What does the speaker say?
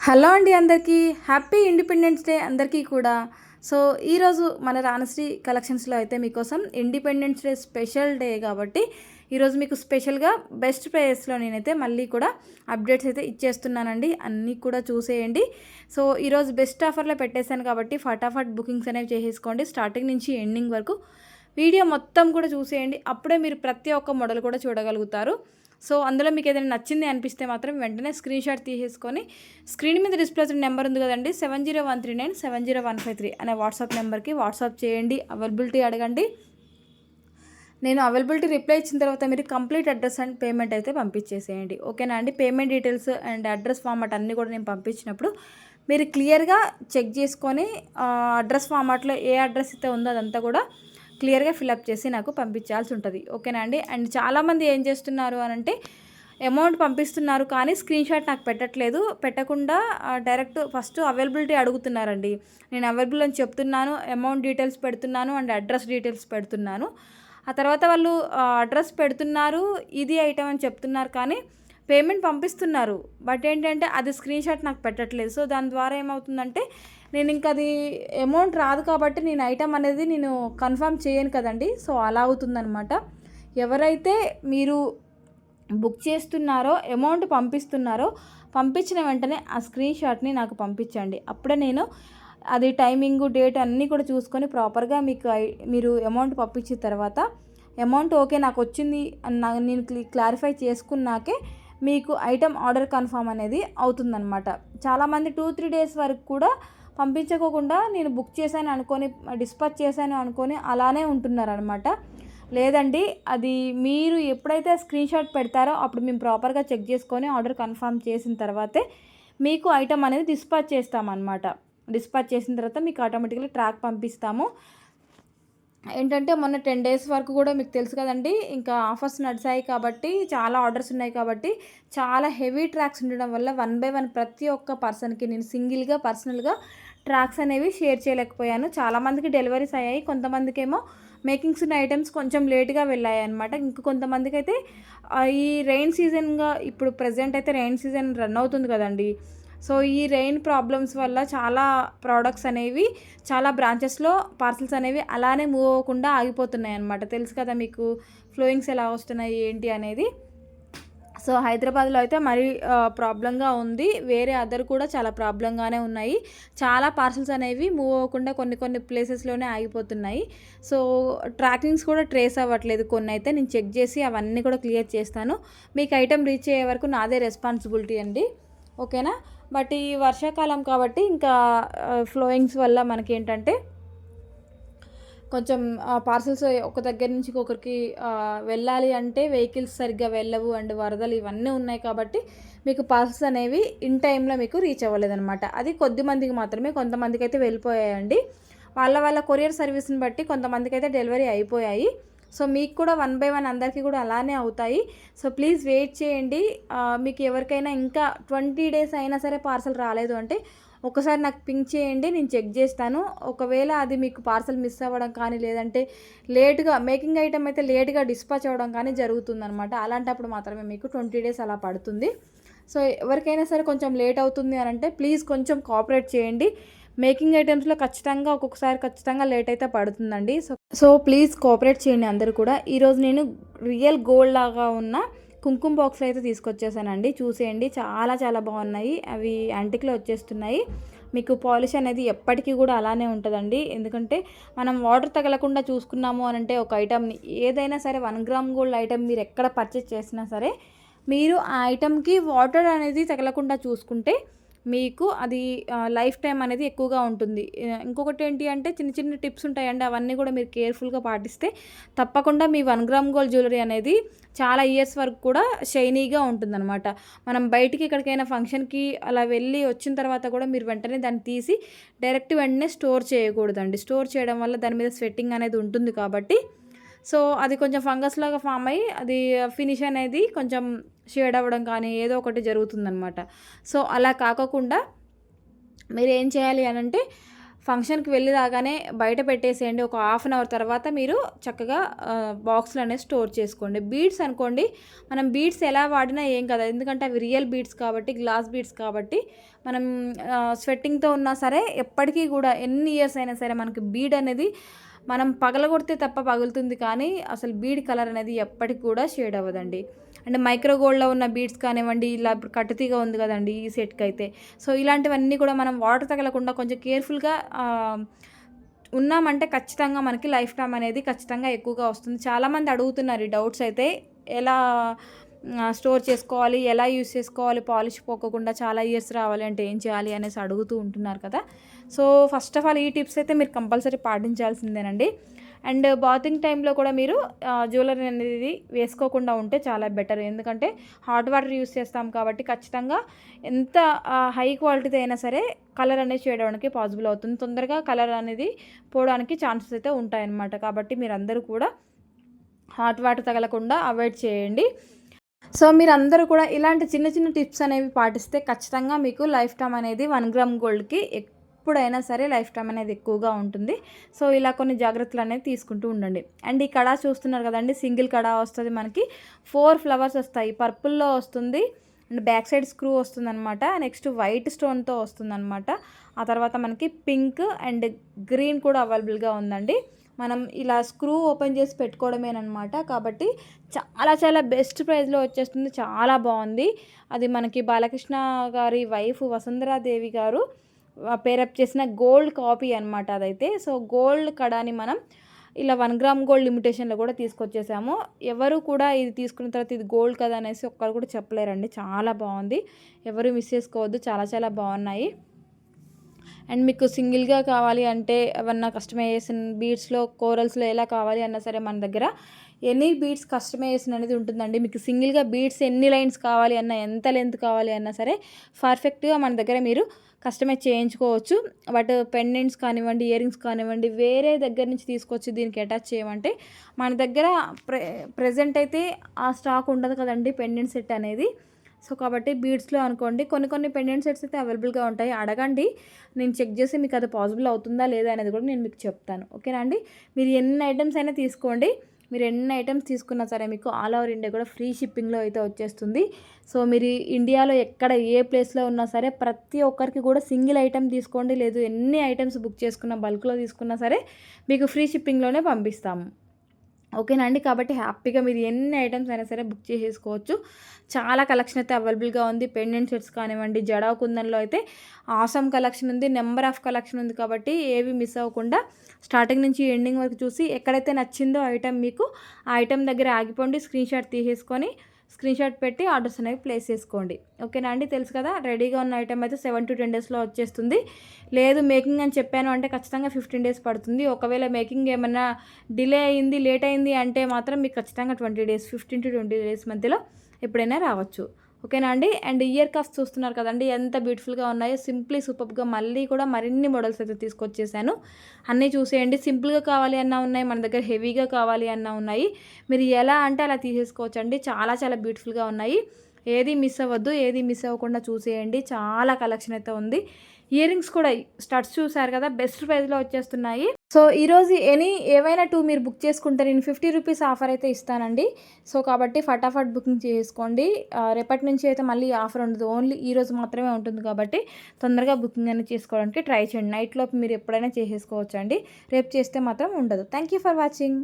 Hello అండి అందరికీ happy independence day అందరికీ కూడా. సో ఈరోజు మన రాణశ్రీ కలెక్షన్స్లో అయితే మీకోసం ఇండిపెండెన్స్ డే స్పెషల్ డే కాబట్టి ఈరోజు మీకు స్పెషల్గా బెస్ట్ ప్రైస్లో నేనైతే మళ్ళీ కూడా అప్డేట్స్ అయితే ఇచ్చేస్తున్నానండి. అన్నీ కూడా చూసేయండి. సో ఈరోజు బెస్ట్ ఆఫర్లో పెట్టేశాను కాబట్టి ఫటాఫట్ బుకింగ్స్ అనేవి చేసేసుకోండి. స్టార్టింగ్ నుంచి ఎండింగ్ వరకు వీడియో మొత్తం కూడా చూసేయండి. అప్పుడే మీరు ప్రతి ఒక్క మోడల్ కూడా చూడగలుగుతారు. సో అందులో మీకు ఏదైనా నచ్చింది అనిపిస్తే మాత్రం వెంటనే స్క్రీన్ షాట్ తీసేసుకొని స్క్రీన్ మీద డిస్ప్లే అవుతున్న నెంబర్ ఉంది కదండి 7013970153 అనే వాట్సాప్ నెంబర్కి వాట్సాప్ చేయండి. అవైలబిలిటీ అడగండి. నేను అవైలబిలిటీ రిప్లై ఇచ్చిన తర్వాత మీరు కంప్లీట్ అడ్రస్ అండ్ పేమెంట్ అయితే పంపించేసేయండి. ఓకేనా అండి. Payment details and address format అన్నీ కూడా నేను పంపించినప్పుడు మీరు క్లియర్గా చెక్ చేసుకొని అడ్రస్ ఫార్మాట్లో ఏ అడ్రస్ అయితే ఉందో అదంతా కూడా క్లియర్గా ఫిల్అప్ చేసి నాకు పంపించాల్సి ఉంటుంది. ఓకేనా అండి. అండ్ చాలామంది ఏం చేస్తున్నారు అని అంటే అమౌంట్ పంపిస్తున్నారు కానీ స్క్రీన్ షాట్ నాకు పెట్టకుండా డైరెక్ట్ ఫస్ట్ అవైలబిలిటీ అడుగుతున్నారండి. నేను అవైలబుల్ అని చెప్తున్నాను, అమౌంట్ డీటెయిల్స్ పెడుతున్నాను అండ్ అడ్రస్ డీటెయిల్స్ పెడుతున్నాను. ఆ తర్వాత వాళ్ళు అడ్రస్ పెడుతున్నారు, ఇది ఐటమ్ అని చెప్తున్నారు కానీ పేమెంట్ పంపిస్తున్నారు. బట్ ఏంటంటే అది స్క్రీన్ షాట్ నాకు పెట్టట్లేదు. సో దాని ద్వారా ఏమవుతుందంటే నేను ఇంకా అది అమౌంట్ రాదు కాబట్టి నేను ఐటమ్ అనేది నేను కన్ఫర్మ్ చేయను కదండి. సో అలా అవుతుందన్నమాట. ఎవరైతే మీరు బుక్ చేస్తున్నారో అమౌంట్ పంపిస్తున్నారో పంపించిన వెంటనే ఆ స్క్రీన్ షాట్ని నాకు పంపించండి. అప్పుడే నేను అది టైమింగు డేట్ అన్నీ కూడా చూసుకొని ప్రాపర్గా మీరు అమౌంట్ పంపించిన తర్వాత అమౌంట్ ఓకే నాకు వచ్చింది అని నేను క్లారిఫై చేసుకున్నాకే మీకు ఐటమ్ ఆర్డర్ కన్ఫర్మ్ అనేది అవుతుందన్నమాట. చాలామంది 2-3 డేస్ వరకు కూడా పంపించకోకుండా నేను బుక్ చేశాను అనుకొని డిస్పాచ్ చేశాను అనుకొని అలానే ఉంటున్నారనమాట. లేదండి, అది మీరు ఎప్పుడైతే స్క్రీన్ షాట్ పెడతారో అప్పుడు మేము ప్రాపర్గా చెక్ చేసుకొని ఆర్డర్ కన్ఫర్మ్ చేసిన తర్వాతే మీకు ఐటమ్ అనేది డిస్పాచ్ చేస్తామన్నమాట. డిస్పాచ్ చేసిన తర్వాత మీకు ఆటోమేటిక్గా ట్రాక్ పంపిస్తాము. ఏంటంటే మొన్న 10 డేస్ వరకు కూడా మీకు తెలుసు కదండి, ఇంకా ఆఫర్స్ నడిచాయి కాబట్టి చాలా ఆర్డర్స్ ఉన్నాయి కాబట్టి చాలా హెవీ ట్రాక్స్ ఉండడం వల్ల 1 బై 1 ప్రతి ఒక్క పర్సన్కి నేను సింగిల్గా పర్సనల్గా ట్రాక్స్ అనేవి షేర్ చేయలేకపోయాను. చాలామందికి డెలివరీస్ అయ్యాయి, కొంతమందికి ఏమో మేకింగ్స్ ఉన్న ఐటమ్స్ కొంచెం లేట్గా వెళ్ళాయి అనమాట. ఇంక కొంతమందికి అయితే ఈ రెయిన్ సీజన్గా ఇప్పుడు ప్రజెంట్ అయితే రెయిన్ సీజన్ రన్ అవుతుంది కదండి. సో ఈ రెయిన్ ప్రాబ్లమ్స్ వల్ల చాలా ప్రోడక్ట్స్ అనేవి చాలా బ్రాంచెస్లో పార్సల్స్ అనేవి అలానే మూవ్ అవ్వకుండా ఆగిపోతున్నాయి అన్నమాట. తెలుసు కదా మీకు ఫ్లోయింగ్స్ ఎలా వస్తున్నాయి ఏంటి అనేది. సో హైదరాబాద్లో అయితే మరీ ప్రాబ్లంగా ఉంది. వేరే అదర్ కూడా చాలా ప్రాబ్లంగానే ఉన్నాయి. చాలా పార్సల్స్ అనేవి మూవ్ అవ్వకుండా కొన్ని ప్లేసెస్లోనే ఆగిపోతున్నాయి. సో ట్రాకింగ్స్ కూడా ట్రేస్ అవ్వట్లేదు. కొన్ని అయితే నేను చెక్ చేసి అవన్నీ కూడా క్లియర్ చేస్తాను. మీకు ఐటెం రీచ్ అయ్యే వరకు నాదే రెస్పాన్సిబిలిటీ అండి. ఓకేనా. బట్ ఈ వర్షాకాలం కాబట్టి ఇంకా ఫ్లోయింగ్స్ వల్ల మనకేంటంటే కొంచెం పార్సల్స్ ఒక దగ్గర నుంచి ఇంకొకరికి వెళ్ళాలి అంటే వెహికల్స్ సరిగ్గా వెళ్ళవు అండ్ వరదలు ఇవన్నీ ఉన్నాయి కాబట్టి మీకు పార్సల్స్ అనేవి ఇన్ టైంలో మీకు రీచ్ అవ్వలేదన్నమాట. అది కొద్ది మందికి మాత్రమే, కొంతమందికి అయితే వెళ్ళిపోయాయండి. వాళ్ళ కొరియర్ సర్వీస్ని బట్టి కొంతమందికి అయితే డెలివరీ అయిపోయాయి. సో మీకు కూడా 1 బై 1 అందరికీ కూడా అలానే అవుతాయి. సో ప్లీజ్ వెయిట్ చేయండి. మీకు ఎవరికైనా ఇంకా 20 డేస్ అయినా సరే పార్సల్ రాలేదు అంటే ఒకసారి నాకు పింక్ చేయండి, నేను చెక్ చేస్తాను. ఒకవేళ అది మీకు పార్సల్ మిస్ అవ్వడం కానీ లేదంటే లేట్గా మేకింగ్ ఐటమ్ అయితే లేట్గా డిస్పాచ్ అవ్వడం కానీ జరుగుతుందనమాట. అలాంటప్పుడు మాత్రమే మీకు 20 డేస్ అలా పడుతుంది. సో ఎవరికైనా సరే కొంచెం లేట్ అవుతుంది అని అంటే ప్లీజ్ కొంచెం కోఆపరేట్ చేయండి. మేకింగ్ ఐటమ్స్లో ఒక్కొక్కసారి ఖచ్చితంగా లేట్ అయితే పడుతుందండి. సో ప్లీజ్ కోఆపరేట్ చేయండి అందరూ కూడా. ఈరోజు నేను రియల్ గోల్డ్ లాగా ఉన్న కుంకుమ బాక్స్లో అయితే తీసుకొచ్చేసానండి. చూసేయండి, చాలా చాలా బాగున్నాయి. అవి యాంటిక్లో వచ్చేస్తున్నాయి. మీకు పాలిష్ అనేది ఎప్పటికీ కూడా అలానే ఉంటుందండి. ఎందుకంటే మనం వాటర్ తగలకుండా చూసుకున్నాము అని అంటే ఒక ఐటమ్ని ఏదైనా సరే 1 గ్రామ్ గోల్డ్ ఐటమ్ మీరు ఎక్కడ పర్చేస్ చేసినా సరే మీరు ఆ ఐటమ్కి వాటర్ అనేది తగలకుండా చూసుకుంటే మీకు అది లైఫ్ టైం అనేది ఎక్కువగా ఉంటుంది. ఇంకొకటి ఏంటి అంటే చిన్న టిప్స్ ఉంటాయండి. అవన్నీ కూడా మీరు కేర్ఫుల్గా పాటిస్తే తప్పకుండా మీ 1 గ్రామ్ గోల్డ్ జ్యువెలరీ అనేది చాలా ఇయర్స్ వరకు కూడా షైనీగా ఉంటుందన్నమాట. మనం బయటికి ఎక్కడికైనా ఫంక్షన్కి అలా వెళ్ళి వచ్చిన తర్వాత కూడా మీరు వెంటనే దాన్ని తీసి వెంటనే స్టోర్ చేయకూడదండి. స్టోర్ చేయడం వల్ల దాని మీద స్వెట్టింగ్ అనేది ఉంటుంది కాబట్టి సో అది కొంచెం ఫంగస్ లాగా ఫామ్ అయ్యి అది ఫినిష్ అనేది కొంచెం షేడ్ అవ్వడం కానీ ఏదో ఒకటి జరుగుతుందనమాట. సో అలా కాకుండా మీరు ఏం చేయాలి అని అంటే ఫంక్షన్కి వెళ్ళి రాగానే బయట పెట్టేసేయండి. ఒక హాఫ్ అన్ అవర్ తర్వాత మీరు చక్కగా బాక్స్లో అనేది స్టోర్ చేసుకోండి. బీడ్స్ అనుకోండి, మనం బీడ్స్ ఎలా వాడినా ఏం కదా, ఎందుకంటే అవి రియల్ బీడ్స్ కాబట్టి, గ్లాస్ బీడ్స్ కాబట్టి మనం స్వెట్టింగ్తో ఉన్నా సరే ఎప్పటికీ కూడా ఎన్ని ఇయర్స్ అయినా సరే మనకి బీడ్ అనేది మనం పగలగొడితే తప్ప పగులుతుంది, కానీ అసలు బీడ్ కలర్ అనేది ఎప్పటికి కూడా షేడ్ అవ్వదండి. అండ్ మైక్రో గోల్డ్లో ఉన్న బీడ్స్ కానివ్వండి, ఇలా ఇప్పుడు కట్టుతీగా ఉంది కదండి ఈ సెట్కి అయితే, సో ఇలాంటివన్నీ కూడా మనం వాటర్ తగలకుండా కొంచెం కేర్ఫుల్గా ఉన్నామంటే ఖచ్చితంగా మనకి లైఫ్ టైం అనేది ఖచ్చితంగా ఎక్కువగా వస్తుంది. చాలామంది అడుగుతున్నారు ఈ డౌట్స్ అయితే, ఎలా స్టోర్ చేసుకోవాలి, ఎలా యూస్ చేసుకోవాలి, పాలిష్ పోకుండా చాలా ఇయర్స్ రావాలి అంటే ఏం చేయాలి అనేసి అడుగుతూ ఉంటున్నారు కదా. సో ఫస్ట్ ఆఫ్ ఆల్ ఈ టిప్స్ అయితే మీరు కంపల్సరీ పాటించాల్సిందేనండి. అండ్ బాతింగ్ టైంలో కూడా మీరు జ్యువెలరీ అనేది వేసుకోకుండా ఉంటే చాలా బెటర్, ఎందుకంటే హాట్ వాటర్ యూస్ చేస్తాం కాబట్టి ఖచ్చితంగా ఎంత హై క్వాలిటీతో అయినా సరే కలర్ అనేది చేయడానికి పాసిబుల్ అవుతుంది, తొందరగా కలర్ అనేది పోవడానికి ఛాన్సెస్ అయితే ఉంటాయన్నమాట. కాబట్టి మీరందరూ కూడా హాట్ వాటర్ తగలకుండా అవాయిడ్ చేయండి. సో మీరందరూ కూడా ఇలాంటి చిన్న చిన్న టిప్స్ అనేవి పాటిస్తే ఖచ్చితంగా మీకు లైఫ్ టైం అనేది 1 గ్రామ్ గోల్డ్కి ఎప్పుడైనా సరే లైఫ్ టైం అనేది ఎక్కువగా ఉంటుంది. సో ఇలా కొన్ని జాగ్రత్తలు అనేది తీసుకుంటూ ఉండండి. అండ్ ఈ కడా చూస్తున్నారు కదండి, సింగిల్ కడా వస్తుంది మనకి, 4 ఫ్లవర్స్ వస్తాయి, పర్పుల్లో వస్తుంది అండ్ బ్యాక్ సైడ్ స్క్రూ వస్తుంది అనమాట. నెక్స్ట్ వైట్ స్టోన్తో వస్తుంది అనమాట. ఆ తర్వాత మనకి పింక్ అండ్ గ్రీన్ కూడా అవైలబుల్గా ఉందండి. మనం ఇలా స్క్రూ ఓపెన్ చేసి పెట్టుకోవడమేనమాట. కాబట్టి చాలా చాలా బెస్ట్ ప్రైస్లో వచ్చేస్తుంది, చాలా బాగుంది. అది మనకి బాలకృష్ణ గారి వైఫ్ వసుంధరాదేవి గారు పేరప్ చేసిన గోల్డ్ కాపీ అనమాట అదైతే. సో గోల్డ్ కడాని మనం ఇలా 1 గ్రామ్ గోల్డ్ లిమిటేషన్లో కూడా తీసుకొచ్చేసాము. ఎవరు కూడా ఇది తీసుకున్న తర్వాత ఇది గోల్డ్ కదా అనేసి ఒక్కరు కూడా చెప్పలేరండి, చాలా బాగుంది, ఎవరు మిస్ చేసుకోవద్దు, చాలా చాలా బాగున్నాయి. అండ్ మీకు సింగిల్గా కావాలి అంటే ఏమన్నా కస్టమైజేషన్ బీడ్స్లో కోరల్స్లో ఎలా కావాలి అన్నా సరే మన దగ్గర ఎనీ బీడ్స్ కస్టమైజేషన్ అనేది ఉంటుందండి. మీకు సింగిల్గా బీడ్స్ ఎన్ని లైన్స్ కావాలి అన్నా, ఎంత లెంత్ కావాలి అన్నా సరే పర్ఫెక్ట్గా మన దగ్గర మీరు కస్టమైజ్ చేయించుకోవచ్చు. బట్ పెండెంట్స్ కానివ్వండి, ఇయర్ రింగ్స్ కానివ్వండి, వేరే దగ్గర నుంచి తీసుకొచ్చి దీనికి అటాచ్ చేయమంటే మన దగ్గర ప్రెజెంట్ అయితే ఆ స్టాక్ ఉండదు కదండి పెండెంట్ సెట్ అనేది. సో కాబట్టి బీడ్స్లో అనుకోండి కొన్ని పెండెంట్ సెట్స్ అయితే అవైలబుల్గా ఉంటాయి, అడగండి, నేను చెక్ చేసి మీకు అది పాసిబుల్ అవుతుందా లేదా అనేది కూడా నేను మీకు చెప్తాను. ఓకేనా అండి. మీరు ఎన్ని ఐటమ్స్ అయినా తీసుకోండి, మీరు ఎన్ని ఐటమ్స్ తీసుకున్నా సరే మీకు ఆల్ ఓవర్ ఇండియా కూడా ఫ్రీ షిప్పింగ్లో అయితే వచ్చేస్తుంది. సో మీరు ఇండియాలో ఎక్కడ ఏ ప్లేస్లో ఉన్నా సరే ప్రతి ఒక్కరికి కూడా సింగిల్ ఐటమ్ తీసుకోండి, లేదు ఎన్ని ఐటమ్స్ బుక్ చేసుకున్న బల్క్లో తీసుకున్నా సరే మీకు ఫ్రీ షిప్పింగ్లోనే పంపిస్తాము. ఓకేనా అండి. కాబట్టి హ్యాపీగా మీరు ఎన్ని ఐటమ్స్ అయినా సరే బుక్ చేసేసుకోవచ్చు. చాలా కలెక్షన్ అయితే అవైలబుల్గా ఉంది. పెండెంట్ సెట్స్ కానివ్వండి, జడా కుందన్లో అయితే ఆసమ్ కలెక్షన్ ఉంది, నెంబర్ ఆఫ్ కలెక్షన్ ఉంది. కాబట్టి ఏవి మిస్ అవ్వకుండా స్టార్టింగ్ నుంచి ఎండింగ్ వరకు చూసి ఎక్కడైతే నచ్చిందో ఐటమ్ మీకు ఆ ఐటమ్ దగ్గర ఆగిపోండి, స్క్రీన్ షాట్ పెట్టి ఆర్డర్స్ అనేవి ప్లేస్ చేసుకోండి. ఓకేనా అండి. తెలుసు కదా, రెడీగా ఉన్న ఐటమ్ అయితే 7 to 10 డేస్లో వచ్చేస్తుంది. లేదు మేకింగ్ అని చెప్పాను అంటే ఖచ్చితంగా 15 డేస్ పడుతుంది. ఒకవేళ మేకింగ్ ఏమైనా డిలే అయింది, లేట్ అయింది అంటే మాత్రం మీకు ఖచ్చితంగా 20 డేస్, 15 to 20 డేస్ మధ్యలో ఎప్పుడైనా రావచ్చు. ఓకేనా అండి. అండ్ ఇయర్ కఫ్స్ చూస్తున్నారు కదండి, ఎంత బ్యూటిఫుల్గా ఉన్నాయో, సింప్లీ సూపర్గా మళ్ళీ కూడా మరిన్ని మోడల్స్ అయితే తీసుకొచ్చేసాను. అన్నీ చూసేయండి. సింపుల్గా కావాలి అన్నా ఉన్నాయి మన దగ్గర, హెవీగా కావాలి అన్నా ఉన్నాయి. మీరు ఎలా అంటే అలా తీసేసుకోవచ్చు అండి. చాలా చాలా బ్యూటిఫుల్గా ఉన్నాయి. ఏది మిస్ అవ్వద్దు, ఏది మిస్ అవ్వకుండా చూసేయండి. చాలా కలెక్షన్ అయితే ఉంది. ఇయర్ రింగ్స్ కూడా స్టడ్స్ చూసారు కదా, బెస్ట్ ప్రైస్లో వచ్చేస్తున్నాయి. సో ఈరోజు ఏవైనా 2 మీరు బుక్ చేసుకుంటే నేను 50 రూపీస్ ఆఫర్ అయితే ఇస్తానండి. సో కాబట్టి ఫటాఫట్ బుకింగ్ చేసుకోండి. రేపటి నుంచి అయితే మళ్ళీ ఆఫర్ ఉండదు, ఓన్లీ ఈరోజు మాత్రమే ఉంటుంది. కాబట్టి తొందరగా బుకింగ్ అనేది చేసుకోవడానికి ట్రై చేయండి. నైట్లోపు మీరు ఎప్పుడైనా చేసేసుకోవచ్చు అండి, రేపు చేస్తే మాత్రం ఉండదు. Thank you for watching.